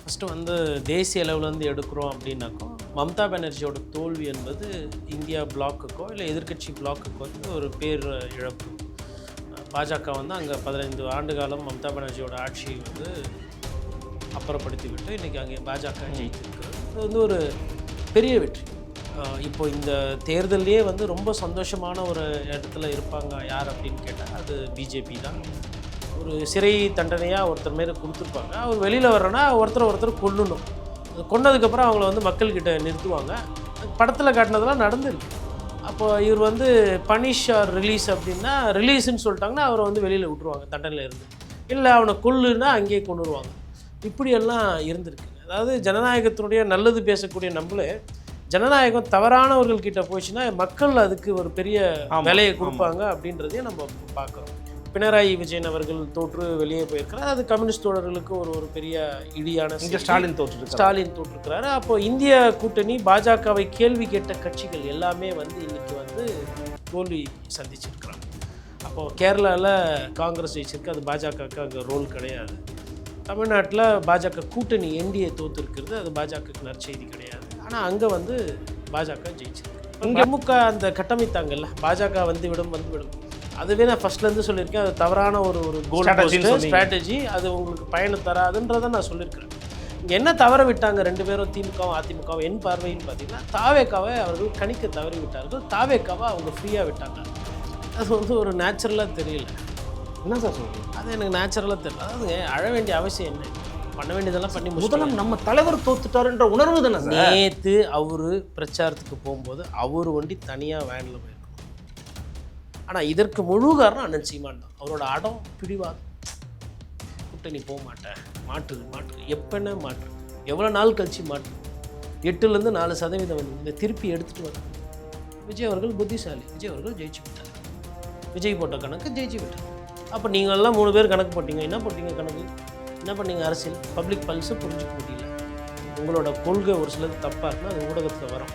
First வந்து தேசிய அளவுலேருந்து எடுக்கிறோம் அப்படின்னாக்கோ மம்தா பானர்ஜியோட தோல்வி என்பது இந்தியா பிளாக்குக்கோ இல்லை எதிர்க்கட்சி பிளாக்குக்கோ வந்து ஒரு பேர் இழப்பு. பாஜக வந்து அங்கே 15 ஆண்டு காலம் மம்தா பானர்ஜியோட ஆட்சியை வந்து அப்புறப்படுத்தி விட்டு இன்றைக்கி அங்கே பாஜக ஜெயிச்சிருக்கிறது. இது வந்து ஒரு பெரிய வெற்றி. இப்போ இந்த தேர்தல்லையே வந்து ரொம்ப சந்தோஷமான ஒரு இடத்துல இருப்பாங்க யார் அப்படின்னு கேட்டால் அது பிஜேபி தான். ஒரு சிறை தண்டனையாக ஒருத்தர் மேலே கொடுத்துருப்பாங்க. அவர் வெளியில் வர்றேன்னா ஒருத்தர் கொல்லணும். கொன்னதுக்கப்புறம் அவங்கள வந்து மக்கள்கிட்ட நிறுத்துவாங்க. படத்தில் காட்டினதெல்லாம் நடந்துருக்கு. அப்போது இவர் வந்து பனிஷ் ஆர் ரிலீஸ் அப்படின்னா ரிலீஸ்ன்னு சொல்லிட்டாங்கன்னா அவரை வந்து வெளியில் விட்டுருவாங்க தண்டனையில் இருந்து. இல்லை அவனை கொல்லுன்னா அங்கேயே கொண்டுருவாங்க. இப்படியெல்லாம் இருந்திருக்கு. அதாவது ஜனநாயகத்தினுடைய நல்லது பேசக்கூடிய நம்மளே ஜனநாயகம் தவறானவர்கள்கிட்ட போச்சுன்னா மக்கள் அதுக்கு ஒரு பெரிய விலையை கொடுப்பாங்க அப்படின்றதையும் நம்ம பார்க்குறோம். பினராயி விஜயன் அவர்கள் தோற்று வெளியே போயிருக்கிறார். அது கம்யூனிஸ்ட் தோழர்களுக்கு ஒரு பெரிய இடியான. ஸ்டாலின் தோற்றுருக்கிறாரு. அப்போது இந்திய கூட்டணி பாஜகவை கேள்வி கேட்ட கட்சிகள் எல்லாமே வந்து இன்றைக்கி வந்து தோல்வி சந்திச்சிருக்கிறாங்க. அப்போது கேரளாவில் காங்கிரஸ் ஜெயிச்சிருக்கு. அது பாஜகவுக்கு அங்கே ரோல் கிடையாது. தமிழ்நாட்டில் பாஜக கூட்டணி என்டிஏ தோற்றுருக்கிறது. அது பாஜகவுக்கு நற்செய்தி கிடையாது. ஆனால் அங்கே வந்து பாஜக ஜெயிச்சிருக்கு. இங்கே திமுக அந்த கட்டமைத்தாங்கல்ல, பாஜக வந்துவிடும். அதுவே நான் ஃபஸ்ட்லேருந்து சொல்லியிருக்கேன். அது தவறான ஒரு கோல் ஸ்ட்ராட்டஜி. அது உங்களுக்கு பயணம் தராதுன்றதை நான் சொல்லியிருக்கிறேன். இங்கே என்ன தவற விட்டாங்க ரெண்டு பேரும், திமுகவும் அதிமுகவும் என் பார்வைன்னு பார்த்தீங்கன்னா தாவேக்காவை அவர்கள் கணிக்க தவறி விட்டார்கள். தாவேக்காவை அவங்க ஃப்ரீயாக விட்டாங்க. அது வந்து ஒரு நேச்சுரலாக தெரியல. என்ன சார் சொல்லுங்கள்? அது எனக்கு நேச்சுரலாக தெரியல. அதாவது அழ வேண்டிய அவசியம் என்ன, பண்ண வேண்டியதெல்லாம் பண்ணி முதல்ல நம்ம தலைவர் தோத்துட்டாருன்ற உணர்வு தானே சார். நேற்று அவர் பிரச்சாரத்துக்கு போகும்போது அவர் ஒண்டி தனியாக வேனில் போயிருக்கணும். ஆனால் இதற்கு முழு காரணம் அண்ணன் சீமான் தான். அவரோட அடம் பிடிவாதம். கூட்டணி போக மாட்டேன், மாற்று எப்போன்னு மாற்று, எவ்வளோ நாள் கழிச்சு மாற்று, 8லேருந்து 4% வந்து இந்த திருப்பி எடுத்துகிட்டு வர. விஜய் அவர்கள் புத்திசாலி. விஜய் அவர்கள் ஜெயிச்சு விட்டார். விஜய் போட்ட கணக்கு ஜெயிச்சு விட்டார். அப்போ நீங்கள்லாம் 3 பேர் கணக்கு போட்டிங்க. என்ன போட்டிங்க கணக்கு? என்ன பண்ணீங்க? அரசியல் பப்ளிக் பல்ஸை புரிஞ்சுக்க முடியல. உங்களோட கொள்கை ஒரு சிலது தப்பாக இருக்குன்னா அது ஊடகத்தில் வரும்.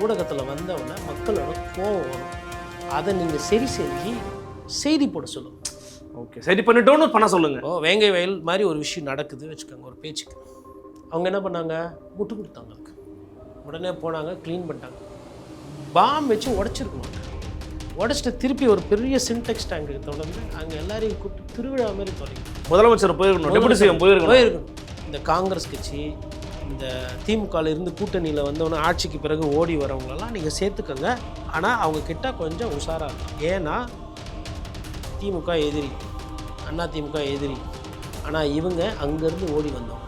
ஊடகத்தில் வந்தவுடனே மக்களோட கோவம் வரும். அதை நீங்கள் சரி செஞ்சு செய்தி போட சொல்லுங்கள். ஓகே, சரி பண்ணிட்டோன்னு பண்ண சொல்லுங்கள். வேங்கை வயல் மாதிரி ஒரு விஷயம் நடக்குது வச்சுக்கோங்க, ஒரு பேச்சுக்கு. அவங்க என்ன பண்ணாங்க? முட்டு கொடுத்தாங்க. அதுக்கு உடனே போனாங்க, க்ளீன் பண்ணிட்டாங்க. பாம் வச்சு உடச்சிருக்கணும். உடச்சிட்டு திருப்பி ஒரு பெரிய சின்டெக்ஸ் டேங்க்கு தொடர்ந்து அங்கே எல்லாரையும் கூப்பிட்டு திருவிழா மாதிரி தொடங்கி முதலமைச்சர் போயிருக்கணும், டெபுட்டி சிஎம் போயிருக்கணும். இந்த காங்கிரஸ் கட்சி இந்த திமுகவில் இருந்து கூட்டணியில் வந்தவொன்னே ஆட்சிக்கு பிறகு ஓடி வரவங்களெல்லாம் நீங்கள் சேர்த்துக்கோங்க. ஆனால் அவங்க கிட்ட கொஞ்சம் உஷாராக இருக்கும். ஏன்னா திமுக எதிரி, அண்ணா திமுக எதிரி. ஆனால் இவங்க அங்கேருந்து ஓடி வந்தவங்க.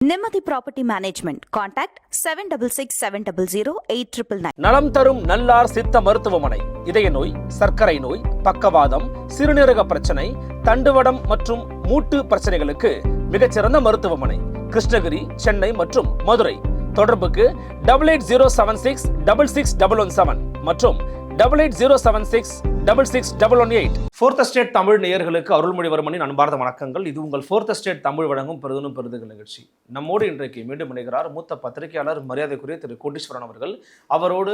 நிம்மதி ப்ராப்பர்ட்டி மேனேஜ்மெண்ட். கான்டாக்ட் 7667008999. நலம் தரும் நல்லார் சித்த மருத்துவமனை. இதய நோய், சர்க்கரை நோய், பக்கவாதம், சிறுநீரக பிரச்சனை, தண்டுவடம் மற்றும் மூட்டு பிரச்சனைகளுக்கு மிகச்சிறந்த மருத்துவமனை. கிருஷ்ணகிரி, சென்னை மற்றும் மதுரை. தொடர்புக்கு 8807666117 மற்றும் 8807666118. ஃபோர்த் எஸ்டேட் தமிழ் நேயர்களுக்கு அருள்மொழிவர்மனின் அன்பார்ந்த வணக்கங்கள். இது உங்கள் ஃபோர்த் எஸ்டேட் தமிழ் வழங்கும் பெருதும் பெருதுகள் நிகழ்ச்சி. நம்மோடு இன்றைக்கு மீண்டும் இணைகிறார் மூத்த பத்திரிகையாளர் மரியாதைக்குரிய திரு கோட்டீஸ்வரன் அவர்கள். அவரோடு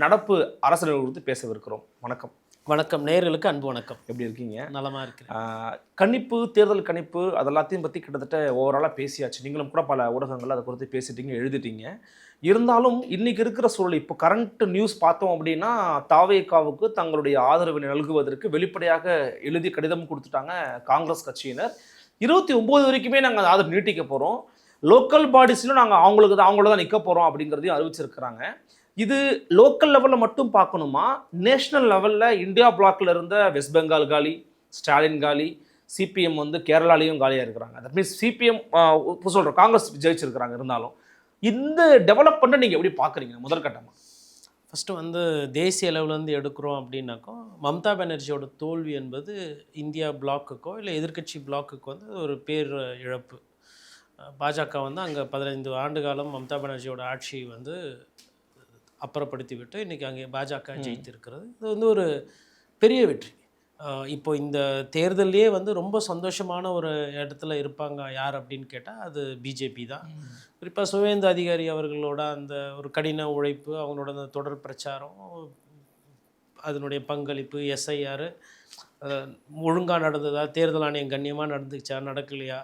நடப்பு அரசியல் குறித்து பேசவிருக்கிறோம். வணக்கம். வணக்கம் நேயர்களுக்கு அன்பு வணக்கம். எப்படி இருக்கீங்க? நலமாக இருக்கிறேன். கணிப்பு, தேர்தல் கணிப்பு அதெல்லாத்தையும் பற்றி கிட்டத்தட்ட ஓவராலாக பேசியாச்சு. நீங்களும் கூட பல ஊடகங்கள் அதை குறித்து பேசிட்டீங்க, எழுதிட்டீங்க. இருந்தாலும் இன்றைக்கி இருக்கிற சூழல், இப்போ கரண்ட் நியூஸ் பார்த்தோம் அப்படின்னா தாவேகாவுக்கு தங்களுடைய ஆதரவை நல்குவதற்கு வெளிப்படையாக எழுதி கடிதம் கொடுத்துட்டாங்க காங்கிரஸ் கட்சியினர். 29 வரைக்குமே நாங்கள் ஆதரவு நீட்டிக்க போகிறோம், லோக்கல் பாடிஸ்லையும் நாங்கள் அவங்களோட தான் நிற்க போகிறோம் அப்படிங்கிறதையும் அறிவிச்சிருக்கிறாங்க. இது லோக்கல் லெவலில் மட்டும் பார்க்கணுமா? நேஷ்னல் லெவலில் இந்தியா பிளாக்கில் இருந்த வெஸ்ட் பெங்கால் காலி, ஸ்டாலின் காலி, சிபிஎம் வந்து கேரளாலையும் காலியாக இருக்கிறாங்க. தட் மீன்ஸ் சிபிஎம் இப்போ சொல்கிறோம் காங்கிரஸ் ஜெயிச்சிருக்கிறாங்க. இருந்தாலும் இந்த டெவலப்மெண்ட்டை நீங்கள் எப்படி பார்க்குறீங்க முதற்கட்டமாக? ஃபஸ்ட்டு வந்து தேசிய அளவுலேருந்து எடுக்கிறோம் அப்படின்னாக்கோ மம்தா பானர்ஜியோட தோல்வி என்பது இந்தியா பிளாக்குக்கோ இல்லை எதிர்க்கட்சி பிளாக்குக்கோ வந்து ஒரு பேர் இழப்பு. பாஜக வந்து அங்கே 15 ஆண்டு காலம் மம்தா பானர்ஜியோட ஆட்சியை வந்து அப்புறப்படுத்தி விட்டு இன்றைக்கி அங்கே பாஜக ஜெயித்திருக்கிறது. இது வந்து ஒரு பெரிய வெற்றி. இப்போ இந்த தேர்தல்லையே வந்து ரொம்ப சந்தோஷமான ஒரு இடத்துல இருப்பாங்க யார் அப்படின்னு கேட்டால் அது பிஜேபி தான். குறிப்பாக சுவேந்து அதிகாரி அவர்களோட அந்த ஒரு கடின உழைப்பு, அவங்களோட அந்த தொடர் பிரச்சாரம், அதனுடைய பங்களிப்பு, எஸ்ஐஆர், ஒழுங்காக நடந்ததா, தேர்தல் ஆணையம் கண்ணியமாக நடந்துச்சா, நடக்கலையா,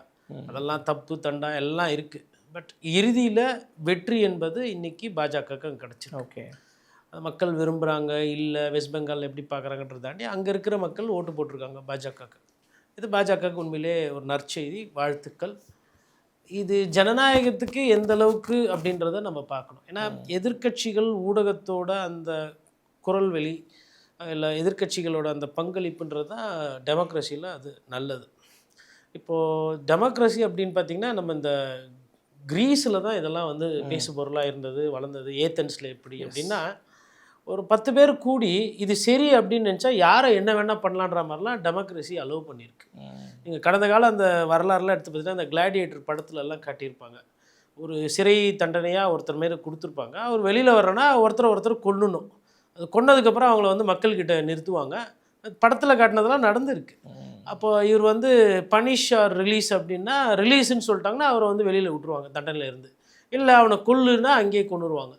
அதெல்லாம் தப்பு தண்டா எல்லாம் இருக்குது. பட் இறுதியில் வெற்றி என்பது இன்றைக்கி பாஜகவுக்கு அங்கே கிடச்சிருக்கு. ஓகே, மக்கள் விரும்புகிறாங்க இல்லை வெஸ்ட் பெங்கால் எப்படி பார்க்குறாங்கன்றத தாண்டி அங்கே இருக்கிற மக்கள் ஓட்டு போட்டிருக்காங்க பாஜகவுக்கு. இது பாஜகவுக்கு உண்மையிலே ஒரு நற்செய்தி, வாழ்த்துக்கள். இது ஜனநாயகத்துக்கு எந்த அளவுக்கு அப்படின்றத நம்ம பார்க்கணும். ஏன்னா எதிர்க்கட்சிகள் ஊடகத்தோட அந்த குரல் வெளி இல்லை எதிர்க்கட்சிகளோட அந்த பங்களிப்புன்றது தான் டெமோக்ரஸியில் அது நல்லது. இப்போது டெமோக்ரஸி அப்படின்னு பார்த்திங்கன்னா நம்ம இந்த கிரீஸில் தான் இதெல்லாம் வந்து பேசு பொருளாக இருந்தது, வளர்ந்தது. ஏத்தன்ஸில் எப்படி அப்படின்னா ஒரு 10 பேர் கூடி இது சரி அப்படின்னு நினச்சா யாரை என்ன வேணால் பண்ணலான்ற மாதிரிலாம் டெமோக்ரஸி அலோவ் பண்ணியிருக்கு. நீங்கள் கடந்த காலம் அந்த வரலாறுலாம் எடுத்து பார்த்தீங்கன்னா அந்த கிளாடியேட்டர் படத்துலலாம் காட்டியிருப்பாங்க. ஒரு சிறை தண்டனையாக ஒருத்தர் மாரி கொடுத்துருப்பாங்க. அவர் வெளியில் வர்றேன்னா ஒருத்தர் கொல்லணும். அது கொன்னதுக்கப்புறம் அவங்கள வந்து மக்கள்கிட்ட நிறுத்துவாங்க. படத்தில் காட்டினதெல்லாம் நடந்துருக்கு. அப்போ இவர் வந்து பனிஷ் ஆர் ரிலீஸ் அப்படின்னா ரிலீஸ்ன்னு சொல்லிட்டாங்கன்னா அவரை வந்து வெளியில் விட்டுருவாங்க தண்டனையில் இருந்து. இல்லை அவனை கொல்லுன்னா அங்கேயே கொண்டுருவாங்க.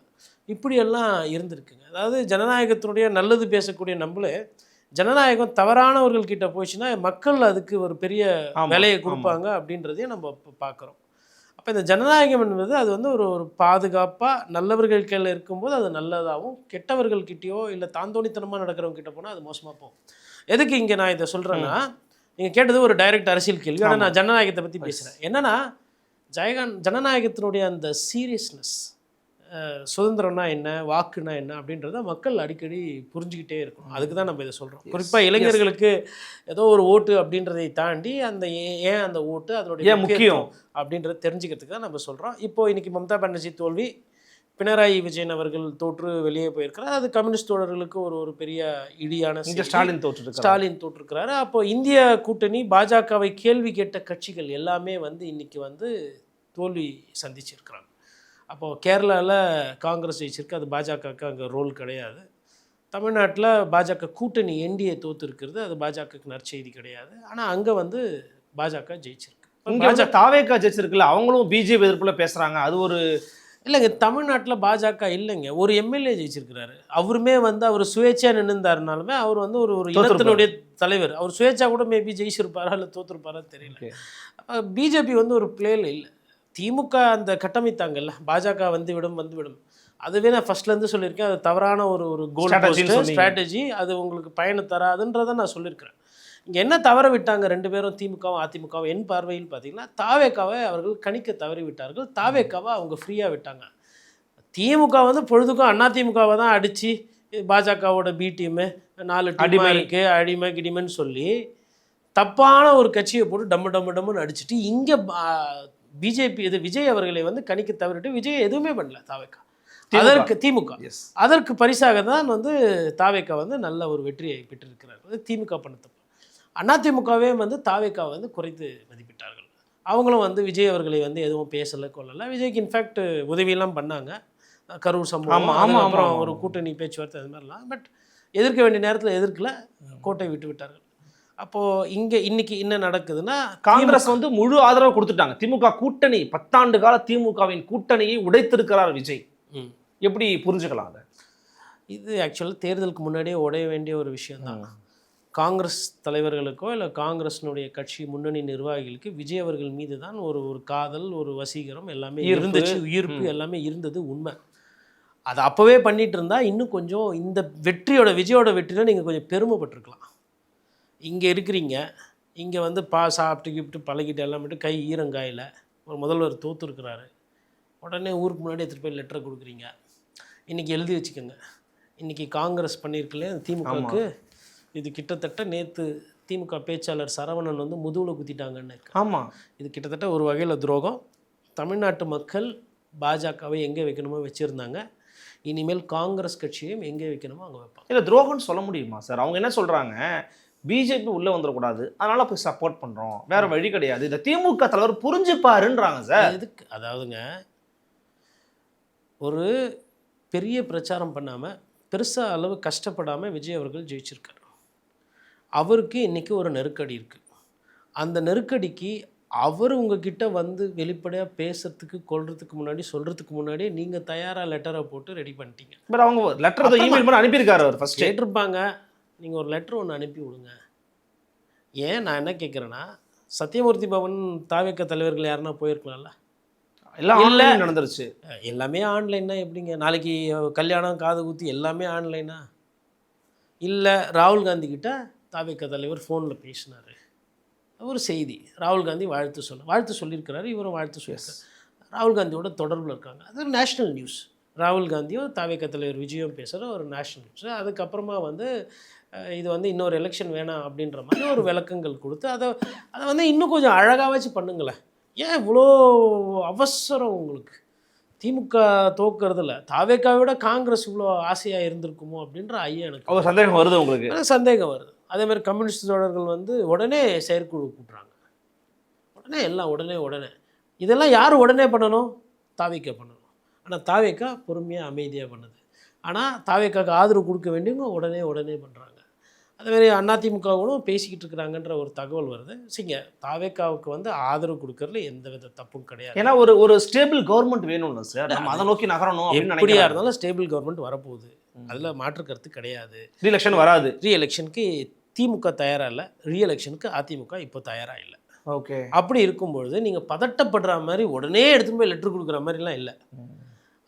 இப்படியெல்லாம் இருந்திருக்குங்க. அதாவது ஜனநாயகத்தினுடைய நல்லது பேசக்கூடிய நம்மளே ஜனநாயகம் தவறானவர்கள்கிட்ட போச்சுன்னா மக்கள் அதுக்கு ஒரு பெரிய விலையை கொடுப்பாங்க அப்படின்றதையும் நம்ம பார்க்குறோம். அப்போ இந்த ஜனநாயகம் என்பது அது வந்து ஒரு பாதுகாப்பாக நல்லவர்கள் கையில் இருக்கும்போது அது நல்லதாகவும், கெட்டவர்கள்கிட்டயோ இல்லை தாந்தோணித்தனமாக நடக்கிறவங்க கிட்ட போனால் அது மோசமாக போகும். எதுக்கு இங்கே நான் இதை சொல்கிறேன்னா, நீங்கள் கேட்டது ஒரு டைரக்ட் அரசியல் கேள்வி. ஆனால் நான் ஜனநாயகத்தை பற்றி பேசுகிறேன். என்னென்னா ஜனநாயகத்தினுடைய அந்த சீரியஸ்னஸ், சுதந்திரம்னா என்ன, வாக்குனா என்ன அப்படின்றத மக்கள் அடிக்கடி புரிஞ்சுக்கிட்டே இருக்கணும். அதுக்கு தான் நம்ம இதை சொல்கிறோம். குறிப்பாக இளைஞர்களுக்கு ஏதோ ஒரு ஓட்டு அப்படின்றதை தாண்டி அந்த ஏன் அந்த ஓட்டு அதனுடைய முக்கியம் அப்படின்றத தெரிஞ்சுக்கிறதுக்கு தான் நம்ம சொல்கிறோம். இப்போது இன்றைக்கி மம்தா பானர்ஜி தோல்வி, பினராயி விஜயன் அவர்கள் தோற்று வெளியே போயிருக்கிறார். அது கம்யூனிஸ்ட் தோழர்களுக்கு ஒரு பெரிய இடியான. ஸ்டாலின் தோற்றுருக்கிறாரு. அப்போ இந்திய கூட்டணி பாஜகவை கேள்வி கேட்ட கட்சிகள் எல்லாமே வந்து இன்றைக்கி வந்து தோல்வி சந்திச்சிருக்கிறாங்க. அப்போது கேரளாவில் காங்கிரஸ் ஜெயிச்சிருக்கு, அது பாஜகவுக்கு அங்கே ரோல் கிடையாது. தமிழ்நாட்டில் பாஜக கூட்டணி என்டிஏ தோற்றுருக்கிறது, அது பாஜகவுக்கு நற்செய்தி கிடையாது. ஆனால் அங்கே வந்து பாஜக ஜெயிச்சிருக்கு. இங்கே தாவேக்கா ஜெயிச்சிருக்குல்ல, அவங்களும் பிஜேபி எதிர்ப்பில் பேசுகிறாங்க. அது ஒரு இல்லைங்க, தமிழ்நாட்டில் பாஜக இல்லைங்க, ஒரு எம்எல்ஏ ஜெயிச்சிருக்கிறாரு. அவருமே வந்து அவர் சுயேட்சா நின்றுந்தாருனாலுமே அவர் வந்து ஒரு இனத்தினுடைய தலைவர். அவர் சுயேட்சா கூட மேபி ஜெயிச்சிருப்பாரா இல்லை தோற்றுருப்பாரா தெரியல. பிஜேபி வந்து ஒரு பிளேயில் இல்லை. திமுக அந்த கட்டமைத்தாங்கல்ல, பாஜக வந்துவிடும். அதுவே நான் ஃபர்ஸ்ட்லேருந்து சொல்லியிருக்கேன், அது தவறான ஒரு கோல் ஸ்ட்ராட்டஜி, அது உங்களுக்கு பயனை தராதுன்றதை நான் சொல்லியிருக்கிறேன். இங்கே என்ன தவற விட்டாங்க ரெண்டு பேரும், திமுகவும் அதிமுகவும்? என் பார்வையில் பார்த்தீங்கன்னா தாவேக்காவை அவர்கள் கணிக்க தவறி விட்டார்கள். தாவேக்காவை அவங்க ஃப்ரீயாக விட்டாங்க. திமுக வந்து பொழுதுக்கும் அதிமுகவை தான் அடித்து பாஜகவோட பி டீமு 4 டீமாக இருக்குது, அடிமை கிடிமைன்னு சொல்லி தப்பான ஒரு கட்சியை போட்டு டம்முன்னு அடிச்சுட்டு இங்கே பிஜேபி இது விஜய் அவர்களை வந்து கணிக்க தவறிட்டு விஜய் எதுவுமே பண்ணல தாவேக்கா. அதற்கு திமுக அதற்கு பரிசாக தான் வந்து தாவேக்கா வந்து நல்ல ஒரு வெற்றியை பெற்றிருக்கிறார். அது திமுக பண்ண தப்பு. அதிமுகவே வந்து தாவேக்காவை வந்து குறைத்து மதிப்பிட்டார்கள். அவங்களும் வந்து விஜய் அவர்களை வந்து எதுவும் பேசலை கொள்ளலை. விஜய்க்கு இன்ஃபேக்ட் உதவியெல்லாம் பண்ணாங்க, கரூர் சம்பவம், அப்புறம் ஒரு கூட்டணி பேச்சுவார்த்தை அது மாதிரிலாம். பட் எதிர்க்க வேண்டிய நேரத்தில் எதிர்க்கல, கோட்டை விட்டு விட்டார்கள். அப்போது இங்கே இன்னைக்கு என்ன நடக்குதுன்னா, காங்கிரஸ் வந்து முழு ஆதரவு கொடுத்துட்டாங்க. திமுக கூட்டணி 10 ஆண்டு கால திமுகவின் கூட்டணியை உடைத்திருக்கிறார் விஜய். எப்படி புரிஞ்சுக்கலாம் அதை? இது ஆக்சுவலாக தேர்தலுக்கு முன்னாடியே உடைய வேண்டிய ஒரு விஷயம்தான். காங்கிரஸ் தலைவர்களுக்கோ இல்லை காங்கிரஸினுடைய கட்சி முன்னணி நிர்வாகிகளுக்கு விஜய் அவர்கள் மீது தான் ஒரு காதல், ஒரு வசீகரம் எல்லாமே இருந்துச்சு, ஈர்ப்பு எல்லாமே இருந்தது உண்மை. அதை அப்போவே பண்ணிட்டு இருந்தா இன்னும் கொஞ்சம் இந்த வெற்றியோட விஜயோட வெற்றியில் நீங்கள் கொஞ்சம் பெருமைப்பட்டிருக்கலாம். இங்கே இருக்கிறீங்க, இங்கே வந்து சாப்பிட்டு கிப்ட்டு பழகிட்டு எல்லாம் மட்டும் கை ஈரங்காயில் ஒரு முதல்வர் தோற்றுருக்கிறாரு. உடனே ஊருக்கு முன்னாடி எடுத்துகிட்டு போய் லெட்டரை கொடுக்குறீங்க. இன்றைக்கி எழுதி வச்சுக்கோங்க, இன்றைக்கி காங்கிரஸ் பண்ணியிருக்கலையே திமுகவுக்கு இது கிட்டத்தட்ட நேற்று திமுக பேச்சாளர் சரவணன் வந்து முதுகில் குத்திட்டாங்கன்னு. ஆமாம், இது கிட்டத்தட்ட ஒரு வகையில் துரோகம். தமிழ்நாட்டு மக்கள் பாஜகவை எங்கே வைக்கணுமோ வச்சுருந்தாங்க, இனிமேல் காங்கிரஸ் கட்சியையும் எங்கே வைக்கணுமோ அங்கே வைப்பாங்க. இல்லை துரோகம்னு சொல்ல முடியுமா சார்? அவங்க என்ன சொல்கிறாங்க, பிஜேபி உள்ளே வந்துடக்கூடாது, அதனால போய் சப்போர்ட் பண்ணுறோம், வேற வழி கிடையாது, இந்த திமுக தலைவர் புரிஞ்சுப்பாருன்றாங்க சார். எதுக்கு? அதாவதுங்க, ஒரு பெரிய பிரச்சாரம் பண்ணாமல் பெருசாக அளவு கஷ்டப்படாமல் விஜய் அவர்கள் ஜெயிச்சிருக்காரு. அவருக்கு இன்றைக்கி ஒரு நெருக்கடி இருக்குது. அந்த நெருக்கடிக்கு அவர் உங்ககிட்ட வந்து வெளிப்படையாக பேசுறதுக்கு கொள்றதுக்கு முன்னாடி சொல்கிறதுக்கு முன்னாடியே நீங்கள் தயாராக லெட்டரை போட்டு ரெடி பண்ணிட்டீங்க. பட் அவங்க லெட்டர் இமெயில் பண்ணி அனுப்பியிருக்காரு. அவர் ஃபஸ்ட் கேட்டிருப்பாங்க, நீங்கள் ஒரு லெட்டர் ஒன்று அனுப்பி விடுங்க, ஏன் நான் என்ன கேட்குறேன்னா, சத்தியமூர்த்தி பவன் தாவேக்க தலைவர்கள் யாருன்னா போயிருக்கலாம்ல. எல்லாம் இல்ல. ஆன்லைன் நடந்துருச்சு. எல்லாமே ஆன்லைன்னா எப்படிங்க? நாளைக்கு கல்யாணம், காது குத்தி எல்லாமே ஆன்லைனா? இல்லை ராகுல் காந்தி கிட்ட தாவேக்க தலைவர் ஃபோனில் பேசினார், ஒரு செய்தி. ராகுல் காந்தி வாழ்த்து சொல்லியிருக்கிறாரு, இவரும் வாழ்த்து சொல்லியிருக்காரு. ராகுல் காந்தியோட தொடர்பில் இருக்காங்க. அது ஒரு நேஷ்னல் நியூஸ். ராகுல் காந்தியும் தாவேக்க தலைவர் விஜயும் பேசுகிற ஒரு நேஷ்னல் நியூஸ். அதுக்கப்புறமா வந்து இது வந்து இன்னொரு எலெக்ஷன் வேணாம் அப்படின்ற மாதிரி ஒரு விளக்கங்கள் கொடுத்து அதை வந்து இன்னும் கொஞ்சம் அழகாக வச்சு பண்ணுங்களேன். ஏன் இவ்வளோ அவசரம் உங்களுக்கு? திமுக தோக்கிறதுல தாவேக்காவை விட காங்கிரஸ் இவ்வளோ ஆசையாக இருந்திருக்குமோ அப்படின்ற ஐயா எனக்கு ஒரு சந்தேகம் வருது உங்களுக்கு? சந்தேகம் வருது. அதே மாதிரி கம்யூனிஸ்ட் தோழர்கள் வந்து உடனே செயற்குழு கூட்டுறாங்க, உடனே எல்லாம் உடனே இதெல்லாம் யார் உடனே பண்ணணும்? தாவேக்கா பண்ணணும். ஆனால் தாவேக்கா பொறுமையாக அமைதியாக பண்ணுது. ஆனால் தாவேக்காவுக்கு ஆதரவு கொடுக்க வேண்டியவங்க உடனே பண்ணுறாங்க. அதேமாதிரி அதிமுகவும் பேசிக்கிட்டு இருக்கிறாங்கன்ற ஒரு தகவல் வருது. சரிங்க, தாவேக்காவுக்கு வந்து ஆதரவு கொடுக்கறதுல எந்த வித தப்பும் கிடையாது. ஏன்னா ஒரு ஸ்டேபிள் கவர்மெண்ட் வேணும்ல சார், நம்ம அதை நோக்கி நகரணும் அப்படின்னு எப்படியா நினைக்கிறேன். இருந்தாலும் ஸ்டேபிள் கவர்மெண்ட் வரப்போகுது, அதில் மாற்று கருத்து கிடையாது. ரீஎலெக்ஷன் வராது. ரீஎலெக்ஷனுக்கு திமுக தயாராக இல்லை, ரீஎலெக்ஷனுக்கு அதிமுக இப்போ தயாராக இல்லை. ஓகே. அப்படி இருக்கும்பொழுது நீங்கள் பதட்டப்படுற மாதிரி உடனே எடுத்துன்னு போய் லெட்டர் கொடுக்குற மாதிரிலாம் இல்லை.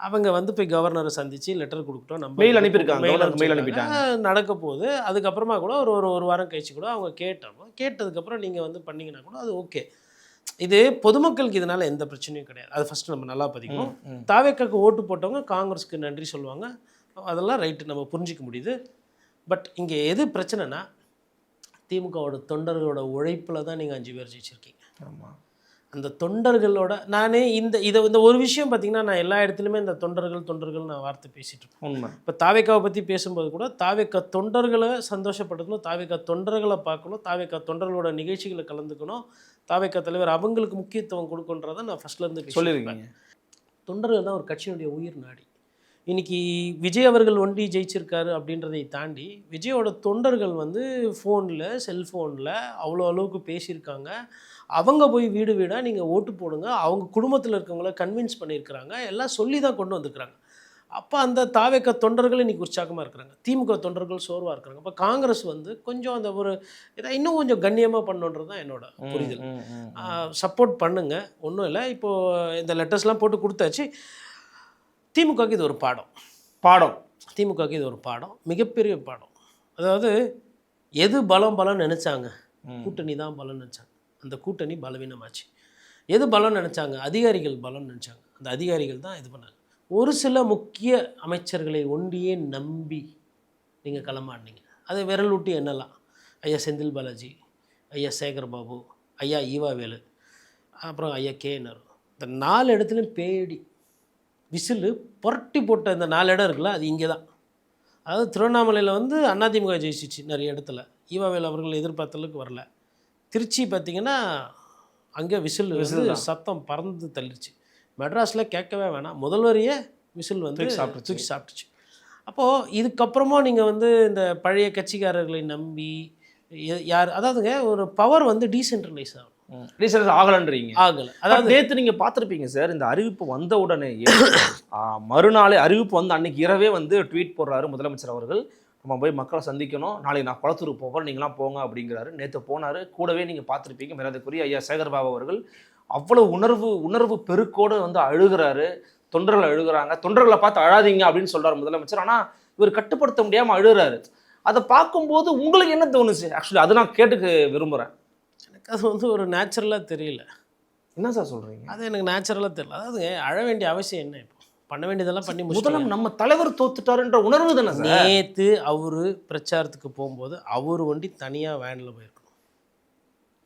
அவங்க வந்து போய் கவர்னரை சந்தித்து லெட்டர் கொடுக்கட்டும், நம்ம மெயில் அனுப்பியிருக்காங்க, மெயில் அனுப்பிட்டாங்க. நடக்க போகுது. அதுக்கப்புறமா கூட ஒரு வாரம் கழிச்சு கூட அவங்க கேட்டதுக்கப்புறம் நீங்கள் வந்து பண்ணிங்கன்னா கூட அது ஓகே. இது பொதுமக்களுக்கு இதனால் எந்த பிரச்சனையும் கிடையாது. அது ஃபஸ்ட்டு நம்ம நல்லா பதிக்கணும். தாவேக்காக்கு ஓட்டு போட்டவங்க காங்கிரஸுக்கு நன்றி சொல்லுவாங்க, அதெல்லாம் ரைட்டு, நம்ம புரிஞ்சிக்க முடியுது. பட் இங்கே எது பிரச்சனைனா, திமுகவோட தொண்டர்களோட உழைப்பில் தான் நீங்கள் 5 பேர் ஜெயிச்சிருக்கீங்க. ஆமாம். அந்த தொண்டர்களோட நானே இந்த ஒரு விஷயம் பார்த்திங்கன்னா, நான் எல்லா இடத்துலையுமே இந்த தொண்டர்கள் நான் வார்த்தை பேசிகிட்டு இருக்கேன். உண்மை. இப்போ தாவேக்காவை பற்றி பேசும்போது கூட தாவேக்கா தொண்டர்களை சந்தோஷப்படுத்தணும், தாவேக்கா தொண்டர்களை பார்க்கணும், தாவேக்கா தொண்டர்களோட நிகழ்ச்சிகளை கலந்துக்கணும், தாவேக்கா தலைவர் அவங்களுக்கு முக்கியத்துவம் கொடுக்குன்றதை நான் ஃபஸ்ட்லேருந்து சொல்லியிருக்கீங்க. தொண்டர்கள் தான் ஒரு கட்சியினுடைய உயிர் நாடி. இன்றைக்கி விஜய் அவர்கள் ஒண்டி ஜெயிச்சிருக்காரு அப்படின்றதை தாண்டி விஜயோட தொண்டர்கள் வந்து ஃபோனில், செல்ஃபோனில் அவ்வளோ அளவுக்கு பேசியிருக்காங்க. அவங்க போய் வீடு வீடாக நீங்கள் ஓட்டு போடுங்க, அவங்க குடும்பத்தில் இருக்கவங்கள கன்வின்ஸ் பண்ணியிருக்கிறாங்க, எல்லாம் சொல்லி தான் கொண்டு வந்துருக்குறாங்க. அப்போ அந்த தாவேக்கா தொண்டர்கள் இன்றைக்கி உற்சாகமாக இருக்கிறாங்க, திமுக தொண்டர்கள் சோர்வாக இருக்கிறாங்க. அப்போ காங்கிரஸ் வந்து கொஞ்சம் அந்த ஒரு இதை இன்னும் கொஞ்சம் கண்ணியமாக பண்ணணுன்றது தான் என்னோட புரிதல். சப்போர்ட் பண்ணுங்க, ஒன்றும் இல்லை. இப்போது இந்த லெட்டர்ஸ்லாம் போட்டு கொடுத்தாச்சு. திமுகவுக்கு இது ஒரு பாடம். திமுகவுக்கு இது ஒரு பாடம், மிகப்பெரிய பாடம். அதாவது எது பலம் நினச்சாங்க, கூட்டணி தான் பலம் நினச்சாங்க, அந்த கூட்டணி பலவீனமாச்சு. எது பலம் நினச்சாங்க, அதிகாரிகள் பலம் நினச்சாங்க, அந்த அதிகாரிகள் தான் இது பண்ணாங்க. ஒரு சில முக்கிய அமைச்சர்களை ஒண்டியே நம்பி நீங்கள் களமாடினீங்க. அதை விரல் விட்டு எண்ணலாம். ஐயா செந்தில் பாலாஜி, ஐயா சேகர் பாபு, ஐயா ஈவாவேலு, அப்புறம் ஐயா கேஎன்ஆர், இந்த 4 இடத்துலையும் பேடி விசிலு புரட்டி போட்ட இந்த 4 இடம் இருக்குல்ல, அது இங்கே தான். அதாவது திருவண்ணாமலையில் வந்து அதிமுக ஜெயிச்சிச்சு நிறைய இடத்துல, ஈவாவேல் அவர்கள் எதிர்பார்த்த அளவுக்கு வரல. திருச்சி பார்த்திங்கன்னா அங்கே விசில் வந்து சத்தம் பறந்து தள்ளிடுச்சு. மெட்ராஸில் கேட்கவே வேணாம், முதல்வரையே விசில் வந்து தூக்கி சாப்பிட்டுச்சு. அப்போது இதுக்கப்புறமா நீங்கள் வந்து இந்த பழைய கட்சிக்காரர்களை நம்பி யார், அதாவதுங்க ஒரு பவர் வந்து டீசென்ட்ரலைஸ் ஆகும். ஆகலன்றீங்க. ஆகலை. அதாவது நேற்று நீங்கள் பார்த்துருப்பீங்க சார், இந்த அறிவிப்பு வந்த உடனேயே மறுநாளே அறிவிப்பு வந்து அன்னைக்கு இரவே வந்து ட்வீட் போடுறாரு முதலமைச்சர் அவர்கள், நம்ம போய் மக்களை சந்திக்கணும், நாளைக்கு நான் குளத்தூருக்கு போகிறேன், நீங்களாம் போங்க அப்படிங்கிறாரு. நேற்று போனார். கூடவே நீங்கள் பார்த்துருப்பீங்க மரியாதைக்குரிய ஐயா சேகர் பாபு அவர்கள் அவ்வளோ உணர்வு பெருக்கோடு வந்து அழுகிறாரு. தொண்டர்கள் அழுகிறாங்க, தொண்டர்களை பார்த்து அழாதீங்க அப்படின்னு சொல்கிறார் முதலமைச்சர். ஆனால் இவர் கட்டுப்படுத்த முடியாமல் அழுகிறாரு. அதை பார்க்கும்போது உங்களுக்கு என்ன தோணுச்சு? ஆக்சுவலி அது நான் கேட்டுக்க விரும்புகிறேன். எனக்கு அது வந்து ஒரு நேச்சுரலாக தெரியல. என்ன சார் சொல்கிறீங்க? அது எனக்கு நேச்சுரலாக தெரியல. அதாவது அழ வேண்டிய அவசியம் என்ன? இப்போ பண்ண வேண்டியதெல்லாம் பண்ணி முதல்ல நம்ம தலைவர் தோத்துட்டாருன்ற உணர்வு தானே சார். நேற்று அவர் பிரச்சாரத்துக்கு போகும்போது அவர் வண்டி தனியாக வேனில் போயிருக்கணும்.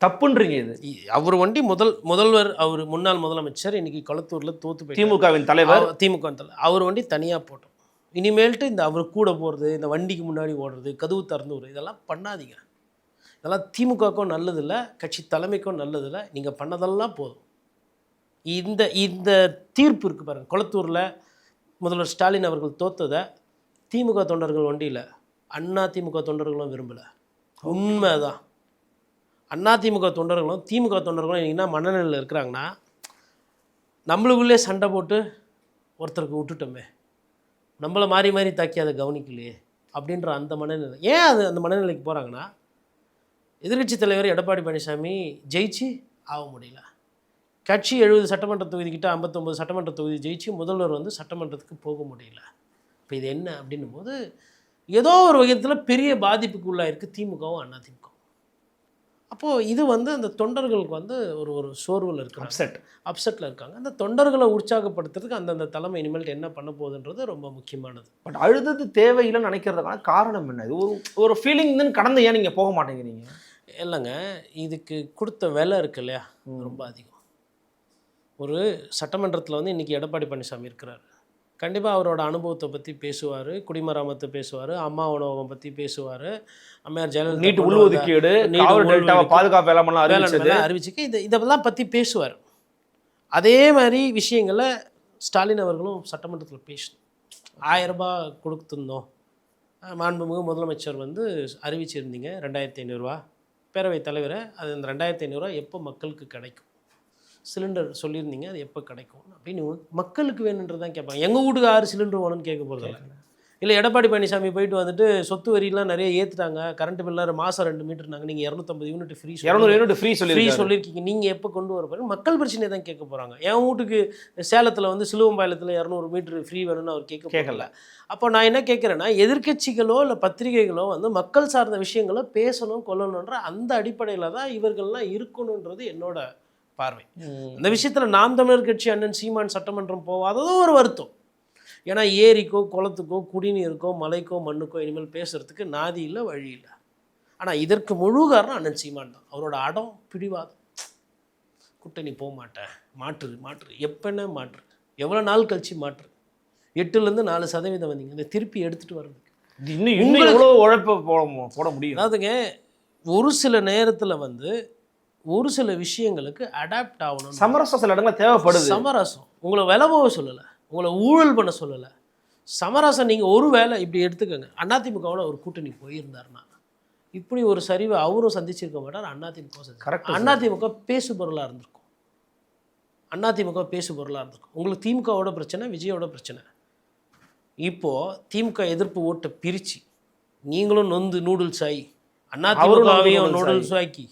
தப்புன்றீங்க இது? அவர் வண்டி முதல்வர், அவர் முன்னாள் முதலமைச்சர், இன்னைக்கு கொளத்தூரில் தோத்து போய் திமுகவின் தலைவர், அவர் வண்டி தனியாக போட்டோம். இனிமேல்ட்டு இந்த அவர் கூட போகிறது, இந்த வண்டிக்கு முன்னாடி ஓடுறது, கதவு திறந்து விடுறது, இதெல்லாம் பண்ணாதீங்க. இதெல்லாம் திமுகவுக்கும் நல்லதில்லை, கட்சி தலைமைக்கும் நல்லதில்லை. நீங்கள் பண்ணதெல்லாம் போதும். இந்த தீர்ப்பு இருக்குது பாருங்கள். கொளத்தூரில் முதல்வர் ஸ்டாலின் அவர்கள் தோத்ததை திமுக தொண்டர்கள் வண்டியில் அதிமுக தொண்டர்களும் விரும்பலை. உண்மைதான். அதிமுக தொண்டர்களும் திமுக தொண்டர்களும் என்ன மனநிலையில் இருக்கிறாங்கன்னா, நம்மளுக்குள்ளே சண்டை போட்டு ஒருத்தருக்கு விட்டுட்டோமே, நம்மளை மாறி தாக்கி அதை கவனிக்கலையே அப்படின்ற அந்த மனநிலை. ஏன் அந்த மனநிலைக்கு போகிறாங்கன்னா, எதிர்க்கட்சி தலைவர் எடப்பாடி பழனிசாமி ஜெயிச்சு ஆக முடியல. கட்சி 70 சட்டமன்ற தொகுதிக்கிட்ட 59 சட்டமன்ற தொகுதி ஜெயிச்சு முதல்வர் வந்து சட்டமன்றத்துக்கு போக முடியல. இப்போ இது என்ன அப்படின்னும் போது ஏதோ ஒரு வகையில் பெரிய பாதிப்புக்கு உள்ளாயிருக்கு திமுகவும் அதிமுக. அப்போது இது வந்து அந்த தொண்டர்களுக்கு வந்து ஒரு சோர்வில் இருக்காங்க, அப்செட்டில் இருக்காங்க. அந்த தொண்டர்களை உற்சாகப்படுத்துறதுக்கு அந்தந்த தலைமை இனிமேல் என்ன பண்ண போகுதுன்றது ரொம்ப முக்கியமானது. பட் அழுது தேவையில்லைன்னு நினைக்கிறதுக்கான காரணம் என்ன? இது ஒரு ஃபீலிங் கடந்து ஏன் நீங்கள் போக மாட்டேங்கிறீங்க? இல்லைங்க, இதுக்கு கொடுத்த விலை இருக்கு இல்லையா, ரொம்ப அதிகம். ஒரு சட்டமன்றத்தில் வந்து இன்றைக்கி எடப்பாடி பழனிசாமி இருக்கிறார். கண்டிப்பாக அவரோட அனுபவத்தை பற்றி பேசுவார், குடிமராமத்தை பேசுவார், அம்மா உணவகம் பற்றி பேசுவார், அம்மையார் ஜெயலலிதா நீட்டு உள்ஒதுக்கீடு, பாதுகாப்பு வேளாண்மை அறிவிச்சுக்கு இதெல்லாம் பற்றி பேசுவார். அதே மாதிரி விஷயங்களை ஸ்டாலின் அவர்களும் சட்டமன்றத்தில் பேசணும். 1000 ரூபாய் கொடுத்துருந்தோம், மாண்புமிகு முதலமைச்சர் வந்து அறிவிச்சிருந்தீங்க 2500 ரூபா, பேரவைத் தலைவரை அது அந்த 2500 ரூபா எப்போ மக்களுக்கு கிடைக்கும், சிலிண்டர் சொல்லியிருந்தீங்க அது எப்போ கிடைக்கும் அப்படின்னு மக்களுக்கு வேணுன்றதான் கேட்பாங்க. எங்கள் வீட்டுக்கு 6 சிலிண்டர் வேணும்னு கேட்க போகிறதில்ல. இல்லை எடப்பாடி பழனிசாமி போயிட்டு வந்துட்டு சொத்து வரிலாம் நிறைய ஏற்றுட்டாங்க, கரண்ட் பில்லாக மாதம் 2 மீட்டர்னாங்க, நீங்கள் 250 யூனிட் ஃப்ரீ 200 யூனிட் ஃப்ரீ சொல்லியிருக்கீங்க, நீங்கள் எப்போ கொண்டு வர போகிறீங்க? மக்கள் பிரச்சனை தான் கேட்க போகிறாங்க. என் வீட்டுக்கு சேலத்தில் வந்து சிலுவம்பாயலத்தில் 200 மீட்டர் ஃப்ரீ வேணும்னு அவர் கேட்கல. அப்போ நான் என்ன கேட்குறேன்னா, எதிர்க்கட்சிகளோ இல்லை பத்திரிகைகளோ வந்து மக்கள் சார்ந்த விஷயங்களை பேசணும் கொள்ளணுன்ற அந்த அடிப்படையில் தான் இவர்கள்லாம் இருக்கணுன்றது என்னோட பார்வை. இந்த விஷயத்தில் நாம் தமிழர் கட்சி அண்ணன் சீமான் சட்டமன்றம் போகாததும் ஒரு வருத்தம். ஏன்னா ஏரிக்கோ குளத்துக்கோ குடிநீருக்கோ மலைக்கோ மண்ணுக்கோ இனிமேல் பேசுகிறதுக்கு நாதி இல்லை, வழி இல்லை. ஆனால் இதற்கு முழு காரணம் அண்ணன் சீமான் தான். அவரோட அடம் பிடிவாதம், கூட்டணி போக மாட்டேன், மாற்று எப்போன்னா மாற்று, எவ்வளோ நாள் கழிச்சு மாற்று, 8லேருந்து 4% வந்தீங்க, இந்த திருப்பி எடுத்துகிட்டு வர்றதுக்கு இன்னும் எவ்வளோ உழைப்பை போட முடியும். அதாவதுங்க ஒரு சில நேரத்தில் வந்து ஒரு சில விஷயங்களுக்கு அடாப்ட் ஆகணும். சமரசம் சில இடங்கள் தேவைப்படுது. சமரசம் உங்களை விலை போக சொல்லலை, உங்களை ஊழல் பண்ண சொல்லலை. சமரசம் நீங்கள் ஒரு வேலை இப்படி எடுத்துக்கோங்க. அதிமுகவோட ஒரு கூட்டணி போயிருந்தாருன்னா இப்படி ஒரு சரிவை அவரும் சந்திச்சிருக்க மாட்டார், அதிமுக பேசுபொருளாக இருந்திருக்கும். உங்களுக்கு திமுகவோட பிரச்சனை, விஜயோட பிரச்சனை. இப்போது திமுக எதிர்ப்பு ஓட்டை பிரித்து நீங்களும் நொந்து நூடுல்ஸ் ஆகி அதிமுகவையும் நூடுல்ஸ் ஆக்கி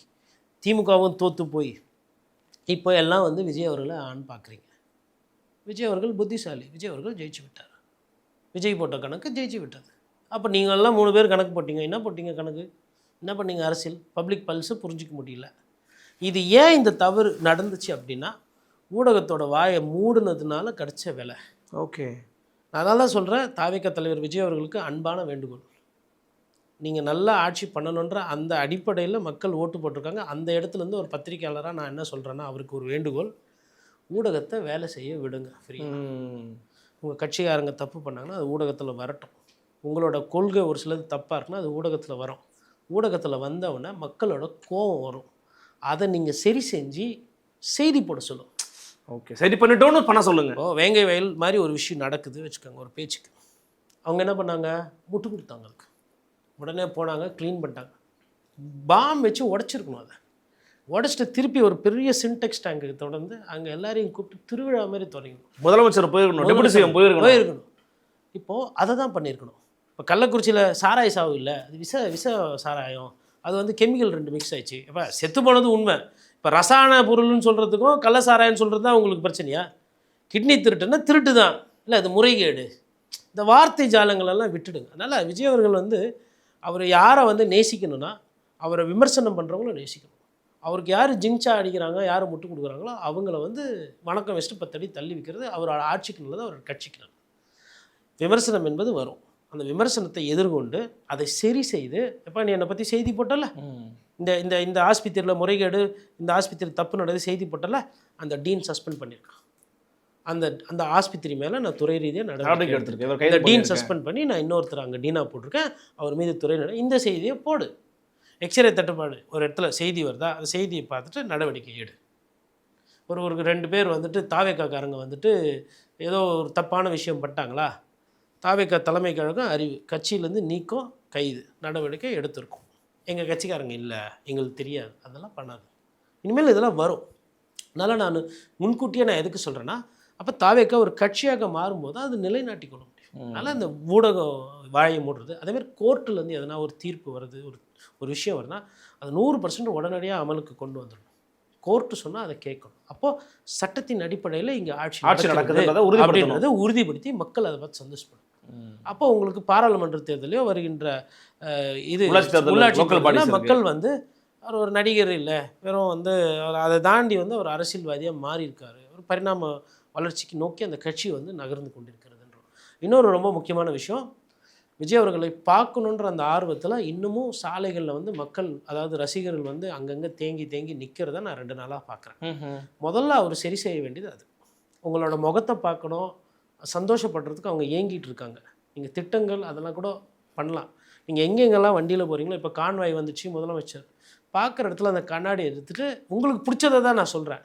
திமுகவும் தோற்று போய் இப்போ எல்லாம் வந்து விஜய் அவர்களை பார்க்குறீங்க. விஜய் அவர்கள் புத்திசாலி, விஜய் அவர்கள் ஜெயிச்சு விட்டார். விஜய் போட்ட கணக்கு ஜெயிச்சு விட்டது. அப்போ நீங்கள்லாம் 3 பேர் கணக்கு போட்டிங்க, என்ன போட்டிங்க கணக்கு, என்ன பண்ணீங்க? அரசியல் பப்ளிக் பல்ஸு புரிஞ்சிக்க முடியல. இது ஏன் இந்த தவறு நடந்துச்சு அப்படின்னா ஊடகத்தோட வாயை மூடுனதுனால கிடைச்ச வேலை. ஓகே, அதனால தான் சொல்கிறேன், தாவேகா தலைவர் விஜய் அவர்களுக்கு அன்பான வேண்டுகோள், நீங்கள் நல்லா ஆட்சி பண்ணணுன்ற அந்த அடிப்படையில் மக்கள் ஓட்டு போட்டிருக்காங்க. அந்த இடத்துலேருந்து ஒரு பத்திரிகையாளராக நான் என்ன சொல்கிறேன்னா, அவருக்கு ஒரு வேண்டுகோள், ஊடகத்தை வேலை செய்ய விடுங்க ஃப்ரீ. உங்கள் கட்சிக்காரங்க தப்பு பண்ணாங்கன்னா அது ஊடகத்தில் வரட்டும். உங்களோட கொள்கை ஒரு சிலது தப்பாக இருக்குன்னா அது ஊடகத்தில் வரும். ஊடகத்தில் வந்தவுடனே மக்களோட கோபம் வரும். அதை நீங்கள் சரி செஞ்சு செய்தி போட சொல்லும். ஓகே, சரி பண்ணிட்டோன்னு பண்ண சொல்லுங்கள். ஓ, வேங்கை வயல் மாதிரி ஒரு விஷயம் நடக்குது வச்சுக்கோங்க, ஒரு பேச்சுக்கு. அவங்க என்ன பண்ணாங்க, முட்டு கொடுத்தாங்க. அதுக்கு உடனே போனாங்க, க்ளீன் பண்ணிட்டாங்க. பாம் வச்சு உடச்சிருக்கணும். அதை உடச்சிட்டு திருப்பி ஒரு பெரிய சின்டெக்ஸ் டேங்க்கு தொடர்ந்து அங்கே எல்லாரையும் கூப்பிட்டு திருவிழா மாதிரி தொடங்கணும். முதலமைச்சர் போயிருக்கணும். இப்போது அதை தான் பண்ணியிருக்கணும். இப்போ கள்ளக்குறிச்சியில் சாராய சாவு இல்லை, அது விஷ சாராயம், அது வந்து கெமிக்கல் 2 மிக்ஸ் ஆயிடுச்சு. இப்போ செத்து போனது உண்மை. இப்போ ரசாயன பொருள்னு சொல்கிறதுக்கும் கள்ள சாராயம்னு சொல்கிறது தான் உங்களுக்கு பிரச்சனையா? கிட்னி திருட்டுன்னா திருட்டு தான், இல்லை அது முறைகேடு. இந்த வார்த்தை ஜாலங்களெல்லாம் விட்டுடுங்க. அதனால் விஜய் அவர்கள் வந்து அவர் யாரை வந்து நேசிக்கணும்னா அவரை விமர்சனம் பண்ணுறவங்களும் நேசிக்கணும். அவருக்கு யார் ஜிங்சா அடிக்கிறாங்க, யார் முட்டு கொடுக்குறாங்களோ அவங்கள வந்து வணக்கம் வச்சுட்டு 10 அடி தள்ளி வைக்கிறது அவரோட ஆட்சிக்கு நல்லது, அவரோட கட்சிக்கு நல்லது. விமர்சனம் என்பது வரும். அந்த விமர்சனத்தை எதிர்கொண்டு அதை சரி செய்து, எப்போ நீ என்னை பற்றி செய்தி போட்டல, இந்த இந்த இந்த ஆஸ்பத்திரியில் முறைகேடு, இந்த ஆஸ்பத்திரி தப்பு நடந்து செய்தி போட்டல, அந்த டீன் சஸ்பெண்ட் பண்ணியிருக்கான். அந்த அந்த ஆஸ்பத்திரி மேலே நான் துறை ரீதியாக நடவடிக்கை எடுத்திருக்கேன். இந்த டீன் சஸ்பெண்ட் பண்ணி நான் இன்னொருத்தர் அங்கே டீனாக போட்டிருக்கேன், அவர் மீது துறை இந்த செய்தியை போடு. எக்ஸ்ரே தட்டுப்பாடு ஒரு இடத்துல செய்தி வருதா, அந்த செய்தியை பார்த்துட்டு நடவடிக்கை எடு. ஒரு 2 பேர் வந்துட்டு தாவேக்காக்காரங்க வந்துட்டு ஏதோ ஒரு தப்பான விஷயம் பட்டாங்களா, தாவேக்கா தலைமை கழகம் அறிவு, கட்சியிலேருந்து நீக்கம், கைது, நடவடிக்கை எடுத்திருக்கோம். எங்கள் கட்சிக்காரங்க இல்லை, எங்களுக்கு தெரியாது, அதெல்லாம் பண்ணாது. இனிமேல் இதெல்லாம் வரும். அதனால் நான் முன்கூட்டியே நான் எதுக்கு சொல்கிறேன்னா, அப்போ தாவேக்கா ஒரு கட்சியாக மாறும்போது அது நிலைநாட்டி கொள்ள முடியும். அதனால் அந்த ஊடகம் வாயை மூடுறது, அதேமாதிரி கோர்ட்டிலேருந்து எதனா ஒரு தீர்ப்பு வருது, ஒரு ஒரு விஷயம் வருதுன்னா அது 100% உடனடியாக அமலுக்கு கொண்டு வந்துடணும். கோர்ட்டு சொன்னால் அதை கேட்கணும். அப்போது சட்டத்தின் அடிப்படையில் இங்கே ஆட்சி நடக்குதுன்றதை அப்படின்றத உறுதிப்படுத்தி மக்கள் அதை பார்த்து சந்தோஷப்படும். அப்போ உங்களுக்கு பாராளுமன்ற தேர்தலையோ வருகின்ற இது உள்ளாட்சி மக்கள் வந்து அவர் ஒரு நடிகர் இல்லை, வெறும் வந்து அவர் அதை தாண்டி வந்து ஒரு அரசியல்வாதியாக மாறி இருக்காரு, ஒரு பரிணாம வளர்ச்சிக்கு நோக்கி அந்த கட்சி வந்து நகர்ந்து கொண்டிருக்கிறதுன்றோம். இன்னொரு ரொம்ப முக்கியமான விஷயம், விஜய் அவர்களை பார்க்கணுன்ற அந்த ஆர்வத்தில் இன்னமும் சாலைகளில் வந்து மக்கள், அதாவது ரசிகர்கள் வந்து அங்கங்கே தேங்கி நிற்கிறத நான் 2 நாளாக பார்க்குறேன். முதல்ல அவர் சரி செய்ய வேண்டியது அது. உங்களோட முகத்தை பார்க்கணும், சந்தோஷப்படுறதுக்கு அவங்க ஏங்கிட்டு இருக்காங்க. நீங்கள் திட்டங்கள் அதெல்லாம் கூட பண்ணலாம். நீங்கள் எங்கெங்கெல்லாம் வண்டியில் போகிறீங்களோ, இப்போ கான்வாய் வந்துச்சு, முதலமைச்சர் பார்க்குற இடத்துல அந்த கண்ணாடி எடுத்துகிட்டு உங்களுக்கு பிடிச்சதை தான் நான் சொல்கிறேன்.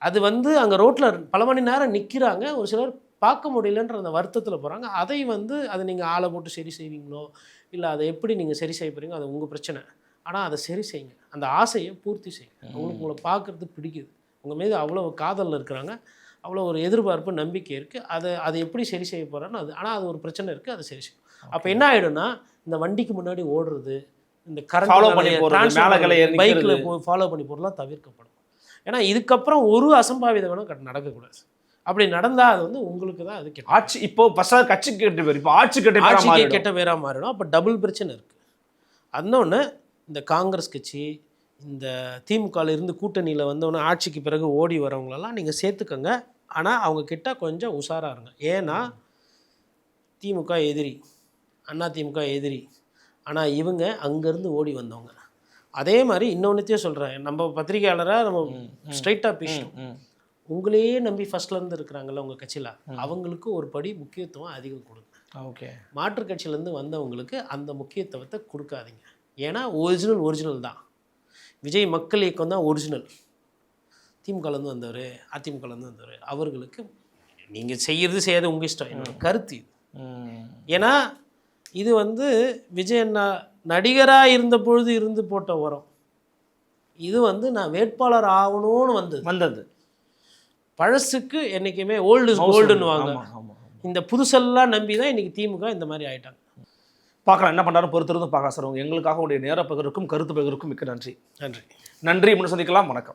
அது வந்து அங்கே ரோட்டில் பல மணி நேரம் நிற்கிறாங்க, ஒரு சிலர் பார்க்க முடியலன்ற அந்த வருத்தத்தில் போகிறாங்க. அதை வந்து அதை நீங்கள் ஆளை போட்டு சரி செய்வீங்களோ இல்லை அதை எப்படி நீங்கள் சரி செய்ய போகிறீங்க, அது உங்கள் பிரச்சனை. ஆனால் அதை சரி செய்யுங்க, அந்த ஆசையை பூர்த்தி செய்யுங்க. அவங்களுக்கு உங்களை பார்க்குறது பிடிக்குது, உங்கள் மீது அவ்வளோ காதலில் இருக்கிறாங்க, அவ்வளோ ஒரு எதிர்பார்ப்பு நம்பிக்கை இருக்குது. அதை எப்படி சரி செய்ய போகிறான்னு அது, ஆனால் அது ஒரு பிரச்சனை இருக்குது, அதை சரி செய்யும். அப்போ என்ன ஆகிடும்னா இந்த வண்டிக்கு முன்னாடி ஓடுறது, இந்த கரண்ட் பைக்கில் ஃபாலோ பண்ணி போகிறதுலாம் தவிர்க்கப்படும். ஏன்னா இதுக்கப்புறம் ஒரு அசம்பாவிதம் வேணும் நடக்கக்கூடாது. அப்படி நடந்தால் அது வந்து உங்களுக்கு தான் அது கெட்ட ஆட்சி. இப்போ ஃபஸ்ட்டாக கட்சி கெட்ட பேர், இப்போ ஆட்சிக்கு கெட்ட பேராக மாறிடும். அப்போ டபுள் பிரச்சனை இருக்குது. இன்னொன்று, இந்த காங்கிரஸ் கட்சி இந்த திமுகவில் இருந்து கூட்டணியில் வந்தவொன்னே ஆட்சிக்கு பிறகு ஓடி வரவங்களெல்லாம் நீங்கள் சேர்த்துக்கோங்க. ஆனால் அவங்க கிட்ட கொஞ்சம் உஷாராக இருங்க. ஏன்னா திமுக எதிரி, அதிமுக எதிரி, ஆனால் இவங்க அங்கேருந்து ஓடி வந்தவங்க. அதே மாதிரி இன்னொன்றுத்தையும் சொல்கிறேன், நம்ம பத்திரிகையாளராக நம்ம ஸ்ட்ரைட்டாக பேசணும். உங்களையே நம்பி ஃபஸ்ட்லேருந்து இருக்கிறாங்கல்ல உங்கள் கட்சியில், அவங்களுக்கு ஒரு படி முக்கியத்துவம் அதிகம் கொடுங்க. ஓகே, மாற்றுக் கட்சியிலேருந்து வந்தவங்களுக்கு அந்த முக்கியத்துவத்தை கொடுக்காதீங்க. ஏன்னா ஒரிஜினல் தான். விஜய் மக்கள் இயக்கம் தான் ஒரிஜினல். திமுகலேருந்து வந்தவர், அதிமுகலேருந்து வந்தவர், அவர்களுக்கு நீங்கள் செய்கிறது செய்யாது உங்கள் இஷ்டம், என்னோட கருத்து இது. ஏன்னா இது வந்து விஜய் நடிகராக இருந்த பொழுது இருந்து போட்ட உரம். இது வந்து நான் வேட்பாளர் ஆகணும்னு வந்தது. பழசுக்கு என்றைக்குமே ஓல்டு இஸ் கோல்டுன்னு வாங்க. இந்த புதுசெல்லாம் நம்பி தான் இன்றைக்கி திமுக இந்த மாதிரி ஆகிட்டாங்க. பார்க்கலாம் என்ன பண்ணுறாரு, பொறுத்திருந்து பார்க்கலாம் சார். எங்களுக்காக உடைய நேர பகிர்வுக்கும் கருத்து பகிர்வுக்கும் மிக்க நன்றி. முன்னு சந்திக்கலாம். வணக்கம்.